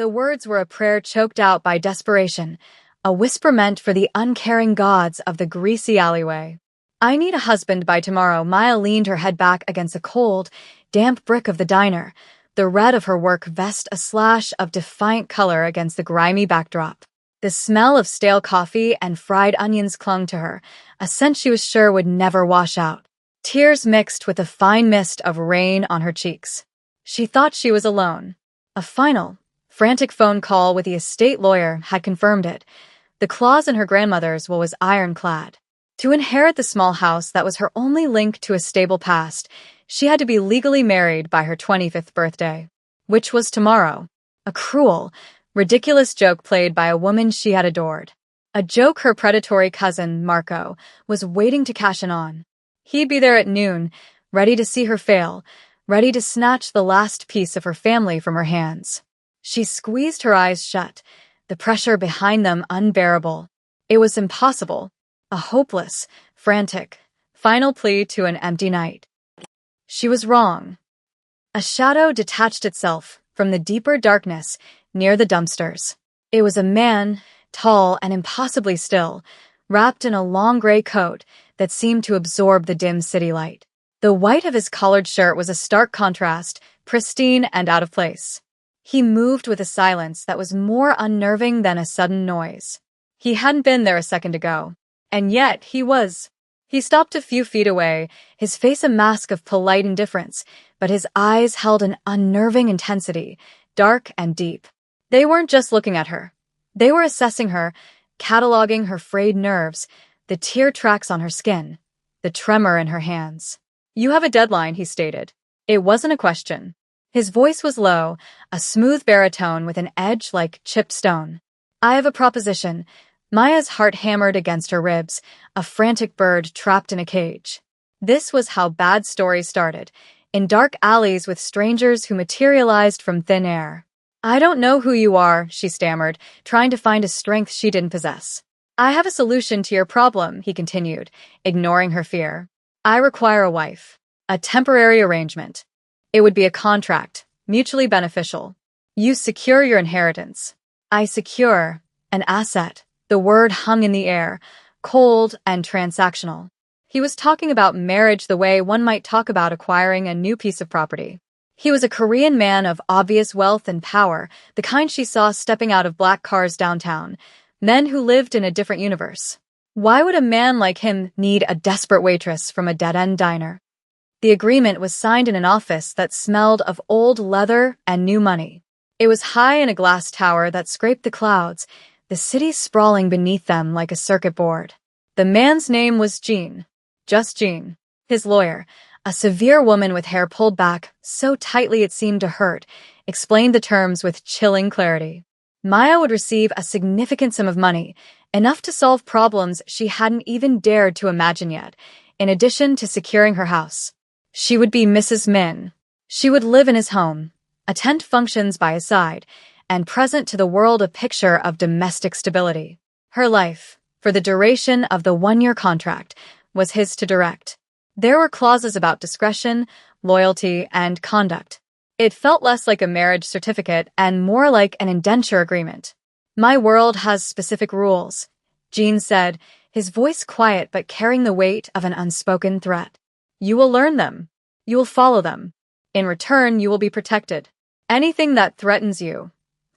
The words were a prayer choked out by desperation, a whisper meant for the uncaring gods of the greasy alleyway. "I need a husband by tomorrow." Maya leaned her head back against the cold, damp brick of the diner, the red of her work vest a slash of defiant color against the grimy backdrop. The smell of stale coffee and fried onions clung to her, a scent she was sure would never wash out. Tears mixed with the fine mist of rain on her cheeks. She thought she was alone. A final, frantic phone call with the estate lawyer had confirmed it. The clause in her grandmother's will was ironclad. To inherit the small house that was her only link to a stable past, she had to be legally married by her 25th birthday, which was tomorrow. A cruel, ridiculous joke played by a woman she had adored. A joke her predatory cousin, Marco, was waiting to cash in on. He'd be there at noon, ready to see her fail, ready to snatch the last piece of her family from her hands. She squeezed her eyes shut, the pressure behind them unbearable. It was impossible. A hopeless, frantic, final plea to an empty night. She was wrong. A shadow detached itself from the deeper darkness near the dumpsters. It was a man, tall and impossibly still, wrapped in a long gray coat that seemed to absorb the dim city light. The white of his collared shirt was a stark contrast, pristine and out of place. He moved with a silence that was more unnerving than a sudden noise. He hadn't been there a second ago. And yet he was. He stopped a few feet away, his face a mask of polite indifference, but his eyes held an unnerving intensity, dark and deep. They weren't just looking at her. They were assessing her, cataloging her frayed nerves, the tear tracks on her skin, the tremor in her hands. "You have a deadline," he stated. It wasn't a question. His voice was low, a smooth baritone with an edge like chipped stone. "I have a proposition." Maya's heart hammered against her ribs, a frantic bird trapped in a cage. This was how bad stories started, in dark alleys with strangers who materialized from thin air. "I don't know who you are," she stammered, trying to find a strength she didn't possess. "I have a solution to your problem," he continued, ignoring her fear. "I require a wife. A temporary arrangement. It would be a contract, mutually beneficial. You secure your inheritance. I secure an asset." The word hung in the air, cold and transactional. He was talking about marriage the way one might talk about acquiring a new piece of property. He was a Korean man of obvious wealth and power, the kind she saw stepping out of black cars downtown, men who lived in a different universe. Why would a man like him need a desperate waitress from a dead-end diner? The agreement was signed in an office that smelled of old leather and new money. It was high in a glass tower that scraped the clouds, the city sprawling beneath them like a circuit board. The man's name was Jean. Just Jean. His lawyer, a severe woman with hair pulled back so tightly it seemed to hurt, explained the terms with chilling clarity. Maya would receive a significant sum of money, enough to solve problems she hadn't even dared to imagine yet, in addition to securing her house. She would be Mrs. Min. She would live in his home, attend functions by his side, and present to the world a picture of domestic stability. Her life, for the duration of the one-year contract, was his to direct. There were clauses about discretion, loyalty, and conduct. It felt less like a marriage certificate and more like an indenture agreement. "My world has specific rules," Jean said, his voice quiet but carrying the weight of an unspoken threat. "You will learn them. You will follow them. In return, you will be protected. Anything that threatens you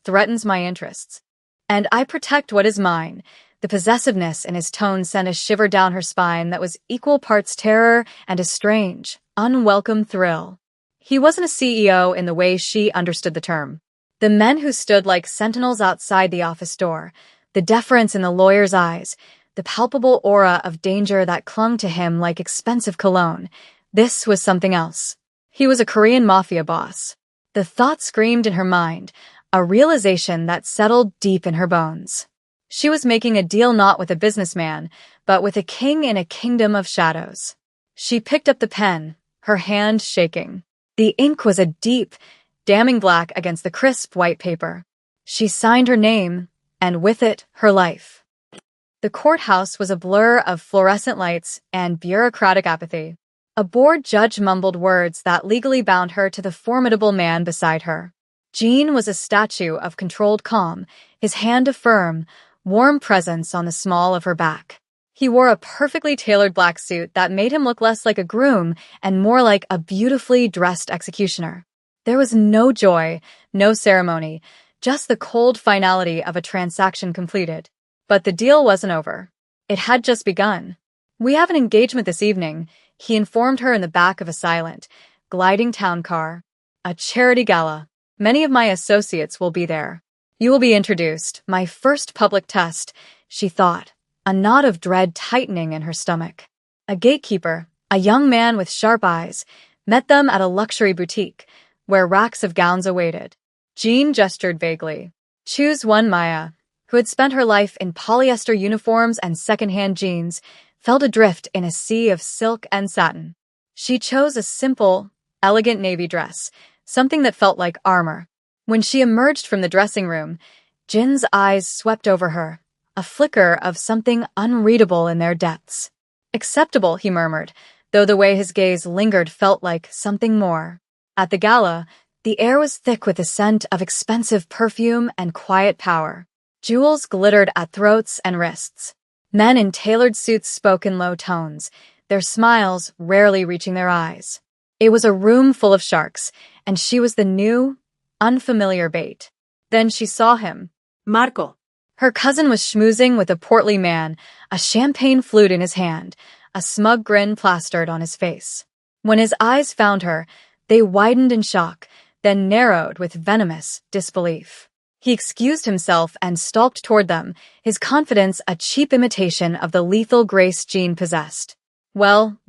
threatens my interests. And I protect what is mine." The possessiveness in his tone sent a shiver down her spine that was equal parts terror and a strange, unwelcome thrill. He wasn't a CEO in the way she understood the term. The men who stood like sentinels outside the office door, the deference in the lawyer's eyes, the palpable aura of danger that clung to him like expensive cologne. This was something else. He was a Korean mafia boss. The thought screamed in her mind, a realization that settled deep in her bones. She was making a deal not with a businessman, but with a king in a kingdom of shadows. She picked up the pen, her hand shaking. The ink was a deep, damning black against the crisp white paper. She signed her name, and with it, her life. The courthouse was a blur of fluorescent lights and bureaucratic apathy. A bored judge mumbled words that legally bound her to the formidable man beside her. Jean was a statue of controlled calm, his hand a firm, warm presence on the small of her back. He wore a perfectly tailored black suit that made him look less like a groom and more like a beautifully dressed executioner. There was no joy, no ceremony, just the cold finality of a transaction completed. But the deal wasn't over. It had just begun. "We have an engagement this evening," he informed her in the back of a silent, gliding town car. "A charity gala. Many of my associates will be there. You will be introduced, my first public test," she thought, a knot of dread tightening in her stomach. A gatekeeper, a young man with sharp eyes, met them at a luxury boutique, where racks of gowns awaited. Jean gestured vaguely. "Choose one." Maya, who had spent her life in polyester uniforms and secondhand jeans, felt adrift in a sea of silk and satin. She chose a simple, elegant navy dress, something that felt like armor. When she emerged from the dressing room, Jin's eyes swept over her, a flicker of something unreadable in their depths. "Acceptable," he murmured, though the way his gaze lingered felt like something more. At the gala, the air was thick with the scent of expensive perfume and quiet power. Jewels glittered at throats and wrists. Men in tailored suits spoke in low tones, their smiles rarely reaching their eyes. It was a room full of sharks, and she was the new, unfamiliar bait. Then she saw him. Marco. Her cousin was schmoozing with a portly man, a champagne flute in his hand, a smug grin plastered on his face. When his eyes found her, they widened in shock, then narrowed with venomous disbelief. He excused himself and stalked toward them, his confidence a cheap imitation of the lethal grace Jean possessed. Well,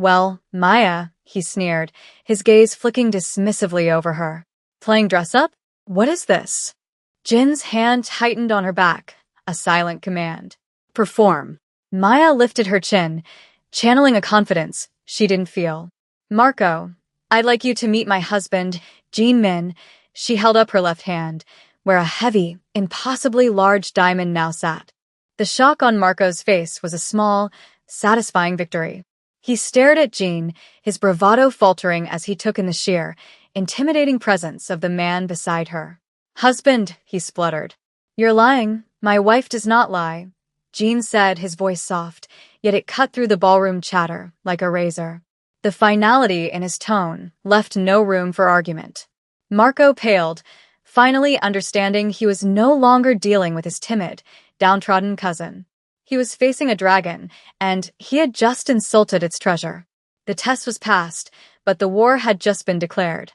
Maya," he sneered, his gaze flicking dismissively over her. "Playing dress-up? What is this?" Jin's hand tightened on her back, a silent command. "Perform." Maya lifted her chin, channeling a confidence she didn't feel. "Marco, I'd like you to meet my husband, Jean Min." She held up her left hand, where a heavy, impossibly large diamond now sat. The shock on Marco's face was a small, satisfying victory. He stared at Jean, his bravado faltering as he took in the sheer, intimidating presence of the man beside her. "Husband," he spluttered. "You're lying. My wife does not lie," Jean said, his voice soft, yet it cut through the ballroom chatter like a razor. The finality in his tone left no room for argument. Marco paled, finally understanding he was no longer dealing with his timid, downtrodden cousin. He was facing a dragon, and he had just insulted its treasure. The test was passed, but the war had just been declared.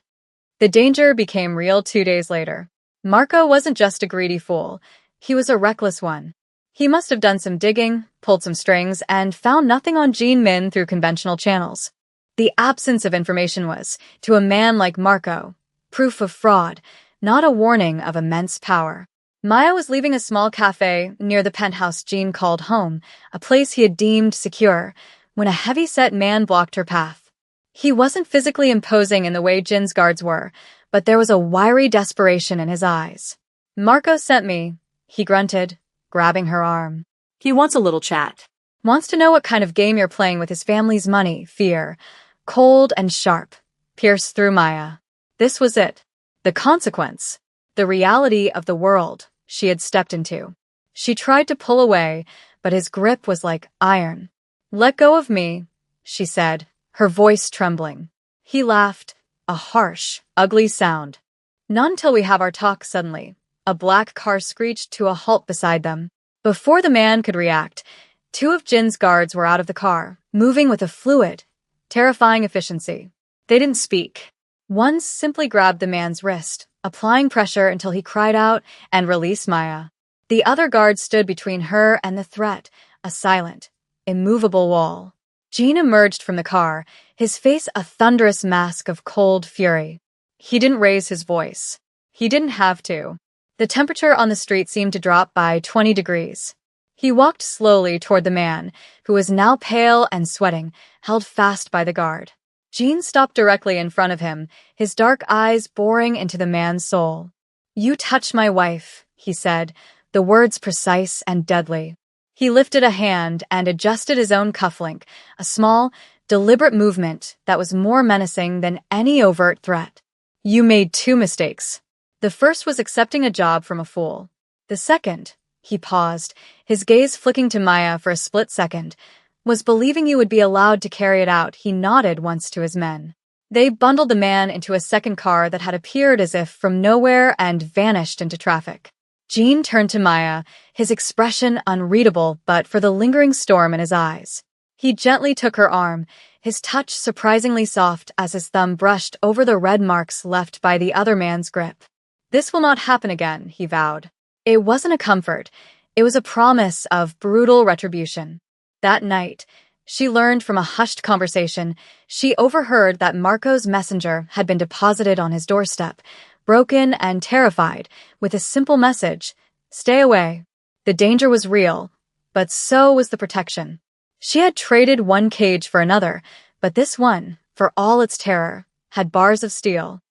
The danger became real 2 days later. Marco wasn't just a greedy fool, he was a reckless one. He must have done some digging, pulled some strings, and found nothing on Jean Min through conventional channels. The absence of information was, to a man like Marco, proof of fraud, not a warning of immense power. Maya was leaving a small cafe near the penthouse Jean called home, a place he had deemed secure, when a heavy-set man blocked her path. He wasn't physically imposing in the way Jin's guards were, but there was a wiry desperation in his eyes. "Marco sent me," he grunted, grabbing her arm. "He wants a little chat." "Wants to know what kind of game you're playing with his family's money." Fear, cold and sharp, pierced through Maya. This was it. The consequence. The reality of the world she had stepped into. She tried to pull away, but his grip was like iron. "Let go of me," she said, her voice trembling. He laughed, a harsh, ugly sound. "Not until we have our talk." Suddenly, a black car screeched to a halt beside them. Before the man could react, 2 of Jin's guards were out of the car, moving with a fluid, terrifying efficiency. They didn't speak. One simply grabbed the man's wrist, applying pressure until he cried out and released Maya. The other guard stood between her and the threat, a silent, immovable wall. Jean emerged from the car, his face a thunderous mask of cold fury. He didn't raise his voice. He didn't have to. The temperature on the street seemed to drop by 20 degrees. He walked slowly toward the man, who was now pale and sweating, held fast by the guard. Jean stopped directly in front of him, his dark eyes boring into the man's soul. "You touched my wife," he said, the words precise and deadly. He lifted a hand and adjusted his own cufflink, a small, deliberate movement that was more menacing than any overt threat. "You made 2 mistakes. The first was accepting a job from a fool. The second, he paused, his gaze flicking to Maya for a split second, was believing you would be allowed to carry it out. He nodded once to his men. They bundled the man into a second car that had appeared as if from nowhere and vanished into traffic. Jean turned to Maya, his expression unreadable but for the lingering storm in his eyes. He gently took her arm, his touch surprisingly soft as his thumb brushed over the red marks left by the other man's grip. This will not happen again, he vowed. It wasn't a comfort, it was a promise of brutal retribution. That night, she learned from a hushed conversation she overheard that Marco's messenger had been deposited on his doorstep, broken and terrified, with a simple message: stay away. The danger was real, but so was the protection. She had traded one cage for another, but this one, for all its terror, had bars of steel.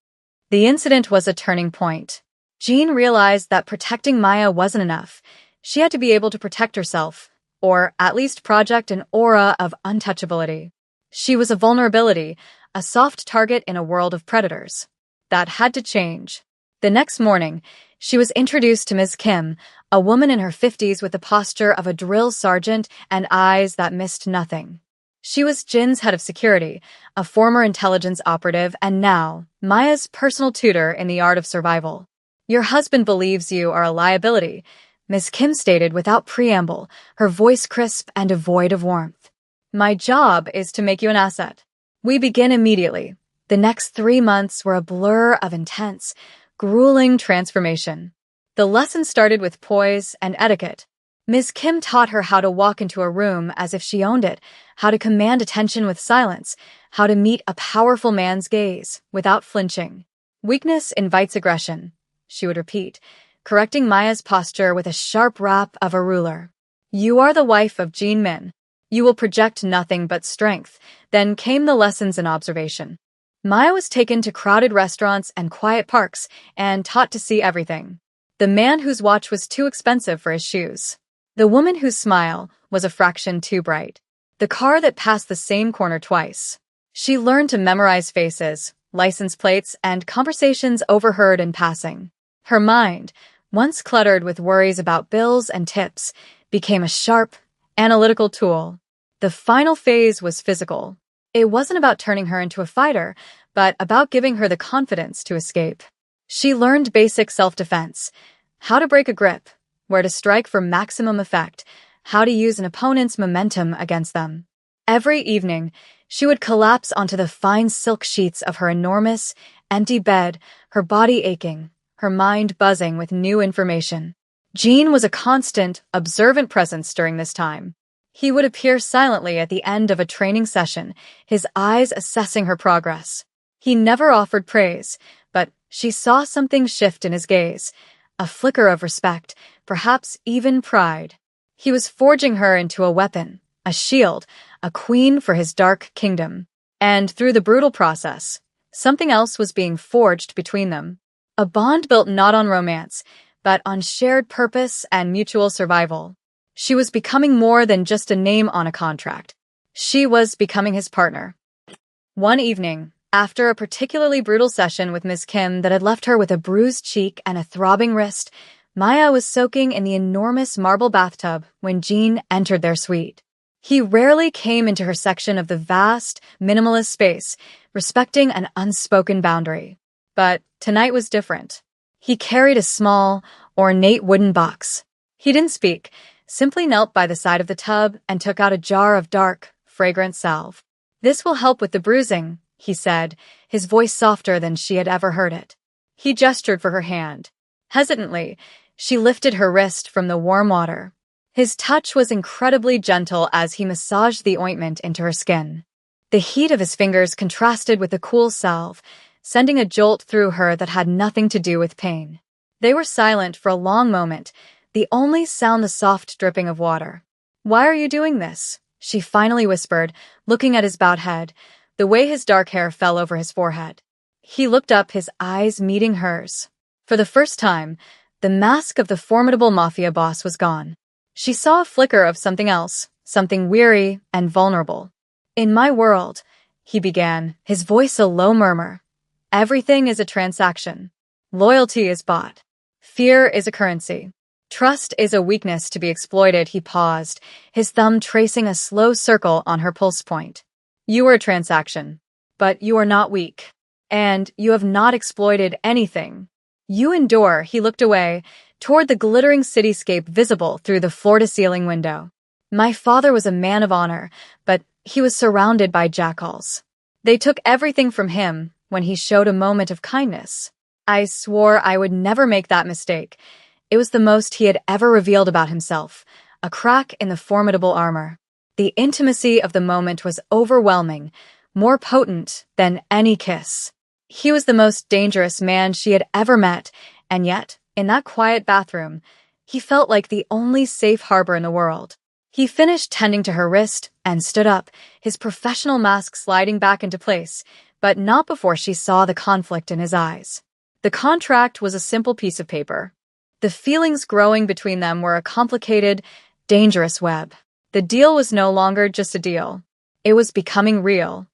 The incident was a turning point. Jean realized that protecting Maya wasn't enough. She had to be able to protect herself, or at least project an aura of untouchability. She was a vulnerability, a soft target in a world of predators. That had to change. The next morning, she was introduced to Ms. Kim, a woman in her 50s with the posture of a drill sergeant and eyes that missed nothing. She was Jin's head of security, a former intelligence operative, and now Maya's personal tutor in the art of survival. Your husband believes you are a liability, Ms. Kim stated without preamble, her voice crisp and devoid of warmth. My job is to make you an asset. We begin immediately. The next 3 months were a blur of intense, grueling transformation. The lesson started with poise and etiquette. Ms. Kim taught her how to walk into a room as if she owned it, how to command attention with silence, how to meet a powerful man's gaze without flinching. Weakness invites aggression, she would repeat, correcting Maya's posture with a sharp rap of a ruler. You are the wife of Jean Min. You will project nothing but strength. Then came the lessons in observation. Maya was taken to crowded restaurants and quiet parks and taught to see everything. The man whose watch was too expensive for his shoes. The woman whose smile was a fraction too bright. The car that passed the same corner twice. She learned to memorize faces, license plates, and conversations overheard in passing. Her mind, once cluttered with worries about bills and tips, became a sharp, analytical tool. The final phase was physical. It wasn't about turning her into a fighter, but about giving her the confidence to escape. She learned basic self-defense, how to break a grip, where to strike for maximum effect, how to use an opponent's momentum against them. Every evening, she would collapse onto the fine silk sheets of her enormous, empty bed, her body aching, her mind buzzing with new information. Jean was a constant, observant presence during this time. He would appear silently at the end of a training session, his eyes assessing her progress. He never offered praise, but she saw something shift in his gaze, a flicker of respect, perhaps even pride. He was forging her into a weapon, a shield, a queen for his dark kingdom. And through the brutal process, something else was being forged between them. A bond built not on romance, but on shared purpose and mutual survival. She was becoming more than just a name on a contract. She was becoming his partner. One evening, after a particularly brutal session with Ms. Kim that had left her with a bruised cheek and a throbbing wrist, Maya was soaking in the enormous marble bathtub when Jean entered their suite. He rarely came into her section of the vast, minimalist space, respecting an unspoken boundary. But tonight was different. He carried a small, ornate wooden box. He didn't speak, simply knelt by the side of the tub and took out a jar of dark, fragrant salve. This will help with the bruising, he said, his voice softer than she had ever heard it. He gestured for her hand. Hesitantly, she lifted her wrist from the warm water. His touch was incredibly gentle as he massaged the ointment into her skin. The heat of his fingers contrasted with the cool salve, sending a jolt through her that had nothing to do with pain. They were silent for a long moment, the only sound the soft dripping of water. Why are you doing this? She finally whispered, looking at his bowed head, the way his dark hair fell over his forehead. He looked up, his eyes meeting hers. For the first time, the mask of the formidable mafia boss was gone. She saw a flicker of something else, something weary and vulnerable. In my world, he began, his voice a low murmur. Everything is a transaction. Loyalty is bought. Fear is a currency. Trust is a weakness to be exploited. He paused, his thumb tracing a slow circle on her pulse point. You are a transaction, but you are not weak. And you have not exploited anything. You endure. He looked away, toward the glittering cityscape visible through the floor-to-ceiling window. My father was a man of honor, but he was surrounded by jackals. They took everything from him when he showed a moment of kindness. I swore I would never make that mistake. It was the most he had ever revealed about himself, a crack in the formidable armor. The intimacy of the moment was overwhelming, more potent than any kiss. He was the most dangerous man she had ever met, and yet, in that quiet bathroom, he felt like the only safe harbor in the world. He finished tending to her wrist and stood up, his professional mask sliding back into place, but not before she saw the conflict in his eyes. The contract was a simple piece of paper. The feelings growing between them were a complicated, dangerous web. The deal was no longer just a deal. It was becoming real.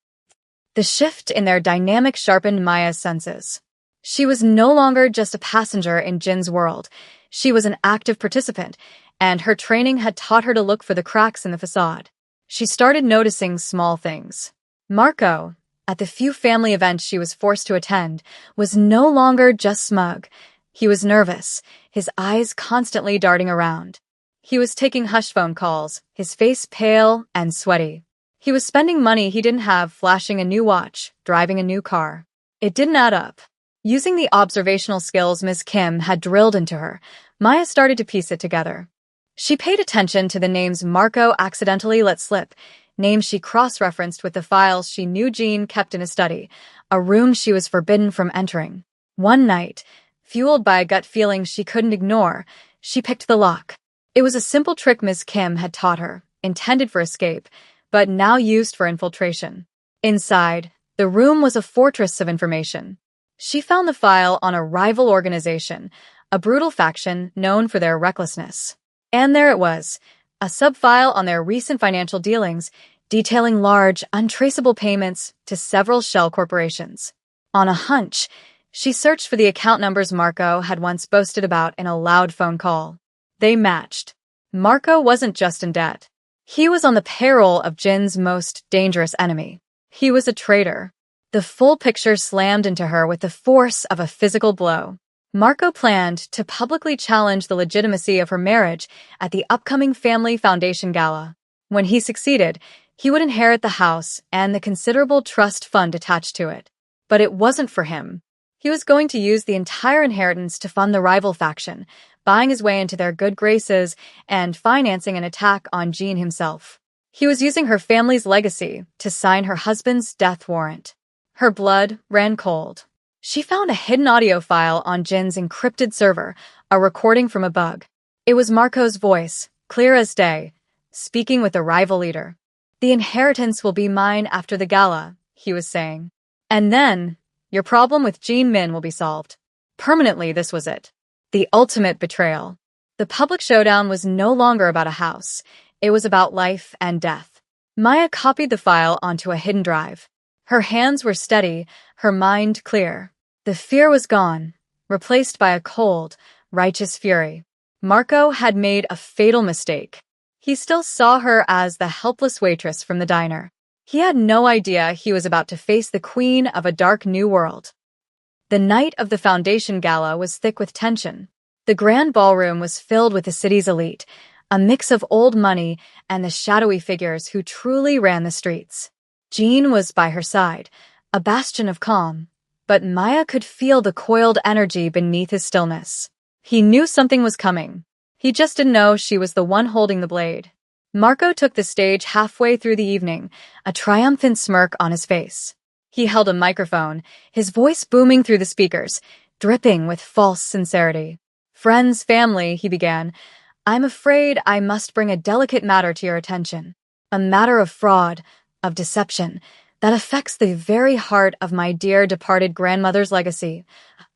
The shift in their dynamic sharpened Maya's senses. She was no longer just a passenger in Jin's world. She was an active participant, and her training had taught her to look for the cracks in the facade. She started noticing small things. Marco, at the few family events she was forced to attend, was no longer just smug. He was nervous, his eyes constantly darting around. He was taking hush phone calls, his face pale and sweaty. He was spending money he didn't have, flashing a new watch, driving a new car. It didn't add up. Using the observational skills Ms. Kim had drilled into her, Maya started to piece it together. She paid attention to the names Marco accidentally let slip, names she cross-referenced with the files she knew Jean kept in a study, a room she was forbidden from entering. One night, fueled by a gut feeling she couldn't ignore, she picked the lock. It was a simple trick Ms. Kim had taught her, intended for escape, but now used for infiltration. Inside, the room was a fortress of information. She found the file on a rival organization, a brutal faction known for their recklessness. And there it was, a sub-file on their recent financial dealings, detailing large, untraceable payments to several shell corporations. On a hunch, she searched for the account numbers Marco had once boasted about in a loud phone call. They matched. Marco wasn't just in debt. He was on the payroll of Jin's most dangerous enemy. He was a traitor. The full picture slammed into her with the force of a physical blow. Marco planned to publicly challenge the legitimacy of her marriage at the upcoming Family Foundation Gala. When he succeeded, he would inherit the house and the considerable trust fund attached to it. But it wasn't for him. He was going to use the entire inheritance to fund the rival faction, buying his way into their good graces and financing an attack on Jean himself. He was using her family's legacy to sign her husband's death warrant. Her blood ran cold. She found a hidden audio file on Jin's encrypted server, a recording from a bug. It was Marco's voice, clear as day, speaking with the rival leader. "The inheritance will be mine after the gala," he was saying. "And then, your problem with Jean Min will be solved." Permanently, this was it. The ultimate betrayal. The public showdown was no longer about a house. It was about life and death. Maya copied the file onto a hidden drive. Her hands were steady, her mind clear. The fear was gone, replaced by a cold, righteous fury. Marco had made a fatal mistake. He still saw her as the helpless waitress from the diner. He had no idea he was about to face the queen of a dark new world. The night of the Foundation Gala was thick with tension. The grand ballroom was filled with the city's elite, a mix of old money and the shadowy figures who truly ran the streets. Jean was by her side, a bastion of calm, but Maya could feel the coiled energy beneath his stillness. He knew something was coming. He just didn't know she was the one holding the blade. Marco took the stage halfway through the evening, a triumphant smirk on his face. He held a microphone, his voice booming through the speakers, dripping with false sincerity. "Friends, family," he began, "I'm afraid I must bring a delicate matter to your attention. A matter of fraud, of deception, that affects the very heart of my dear departed grandmother's legacy."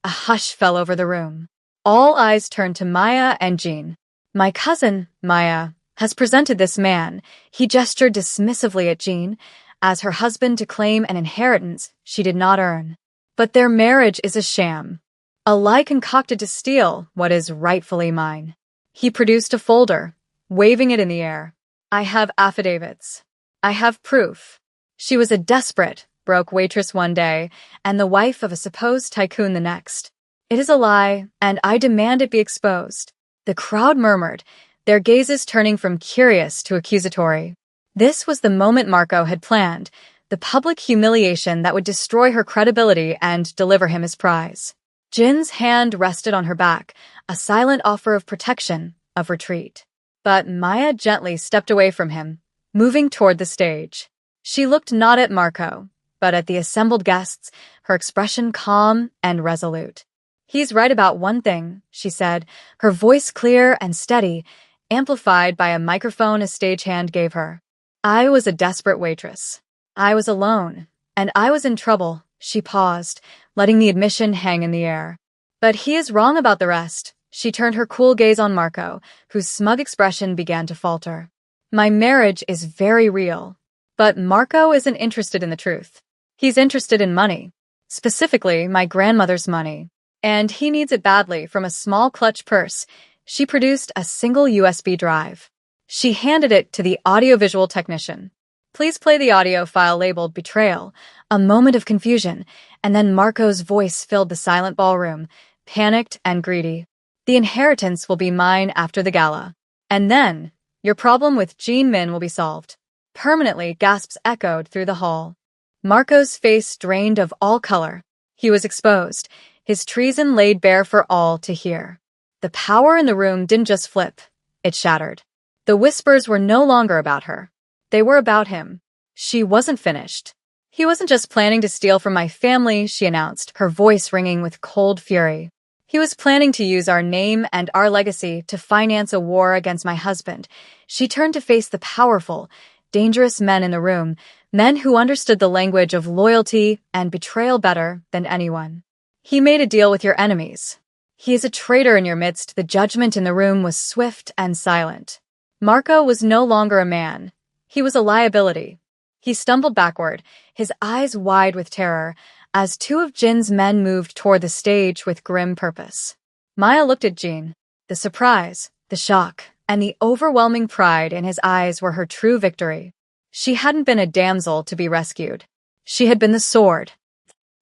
A hush fell over the room. All eyes turned to Maya and Jean. "My cousin, Maya, has presented this man," he gestured dismissively at Jean, "as her husband to claim an inheritance she did not earn. But their marriage is a sham." A lie concocted to steal what is rightfully mine. He produced a folder, waving it in the air. I have affidavits. I have proof. She was a desperate, broke waitress one day, and the wife of a supposed tycoon the next. It is a lie, and I demand it be exposed. The crowd murmured, their gazes turning from curious to accusatory. This was the moment Marco had planned, the public humiliation that would destroy her credibility and deliver him his prize. Jin's hand rested on her back, a silent offer of protection, of retreat. But Maya gently stepped away from him, moving toward the stage. She looked not at Marco, but at the assembled guests, her expression calm and resolute. He's right about one thing, she said, her voice clear and steady, amplified by a microphone a stagehand gave her. I was a desperate waitress. I was alone, and I was in trouble. She paused, letting the admission hang in the air. But he is wrong about the rest. She turned her cool gaze on Marco, whose smug expression began to falter. My marriage is very real. But Marco isn't interested in the truth. He's interested in money. Specifically, my grandmother's money. And he needs it badly from a small clutch purse. She produced a single USB drive. She handed it to the audiovisual technician. Please play the audio file labeled Betrayal. A moment of confusion, and then Marco's voice filled the silent ballroom, panicked and greedy. The inheritance will be mine after the gala. And then, your problem with Jean Min will be solved. Permanently, gasps echoed through the hall. Marco's face drained of all color. He was exposed, his treason laid bare for all to hear. The power in the room didn't just flip, it shattered. The whispers were no longer about her. They were about him. She wasn't finished. He wasn't just planning to steal from my family, she announced, her voice ringing with cold fury. He was planning to use our name and our legacy to finance a war against my husband. She turned to face the powerful, dangerous men in the room, men who understood the language of loyalty and betrayal better than anyone. He made a deal with your enemies. He is a traitor in your midst. The judgment in the room was swift and silent. Marco was no longer a man. He was a liability. He stumbled backward, his eyes wide with terror, as two of Jin's men moved toward the stage with grim purpose. Maya looked at Jean. The surprise, the shock, and the overwhelming pride in his eyes were her true victory. She hadn't been a damsel to be rescued. She had been the sword.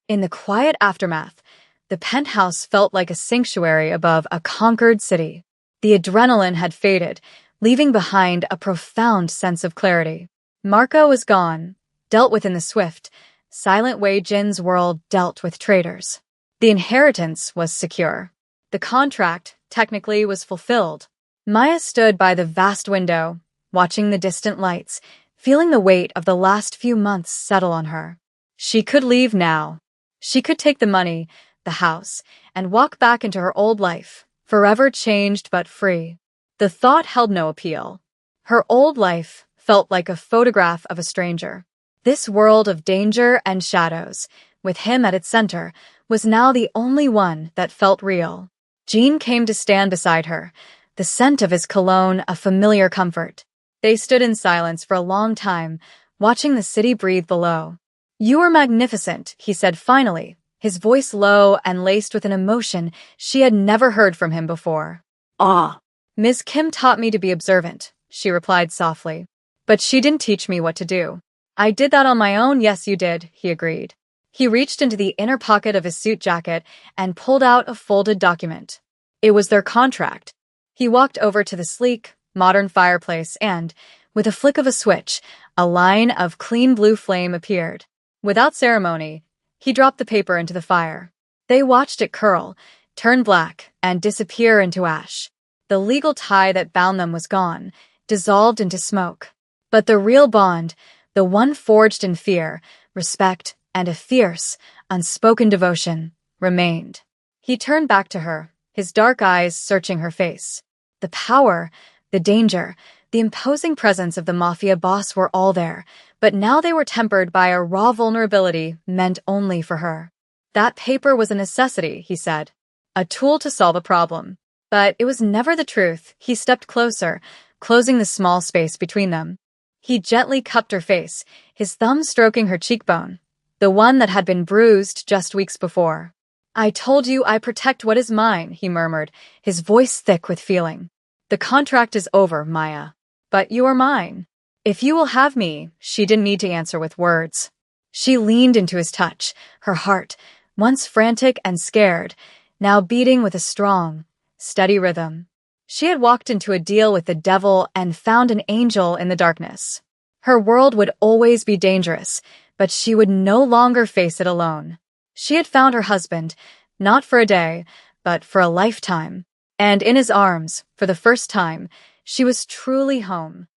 In the quiet aftermath, the penthouse felt like a sanctuary above a conquered city. The adrenaline had faded, leaving behind a profound sense of clarity. Marco was gone, dealt with in the swift, silent way Jin's world dealt with traitors. The inheritance was secure. The contract, technically, was fulfilled. Maya stood by the vast window, watching the distant lights, feeling the weight of the last few months settle on her. She could leave now. She could take the money, the house, and walk back into her old life, forever changed but free. The thought held no appeal. Her old life felt like a photograph of a stranger. This world of danger and shadows, with him at its center, was now the only one that felt real. Jean came to stand beside her, the scent of his cologne a familiar comfort. They stood in silence for a long time, watching the city breathe below. You are magnificent, he said finally, his voice low and laced with an emotion she had never heard from him before. Ah. Ms. Kim taught me to be observant, she replied softly. But she didn't teach me what to do. I did that on my own. Yes, you did, he agreed. He reached into the inner pocket of his suit jacket and pulled out a folded document. It was their contract. He walked over to the sleek, modern fireplace and, with a flick of a switch, a line of clean blue flame appeared. Without ceremony, he dropped the paper into the fire. They watched it curl, turn black, and disappear into ash. The legal tie that bound them was gone, dissolved into smoke. But the real bond, the one forged in fear, respect, and a fierce, unspoken devotion, remained. He turned back to her, his dark eyes searching her face. The power, the danger, the imposing presence of the mafia boss were all there, but now they were tempered by a raw vulnerability meant only for her. That paper was a necessity, he said, a tool to solve a problem. But it was never the truth. He stepped closer, closing the small space between them. He gently cupped her face, his thumb stroking her cheekbone, the one that had been bruised just weeks before. I told you I protect what is mine, he murmured, his voice thick with feeling. The contract is over, Maya. But you are mine. If you will have me, she didn't need to answer with words. She leaned into his touch, her heart, once frantic and scared, now beating with a strong, steady rhythm. She had walked into a deal with the devil and found an angel in the darkness. Her world would always be dangerous, but she would no longer face it alone. She had found her husband, not for a day, but for a lifetime. And in his arms, for the first time, she was truly home.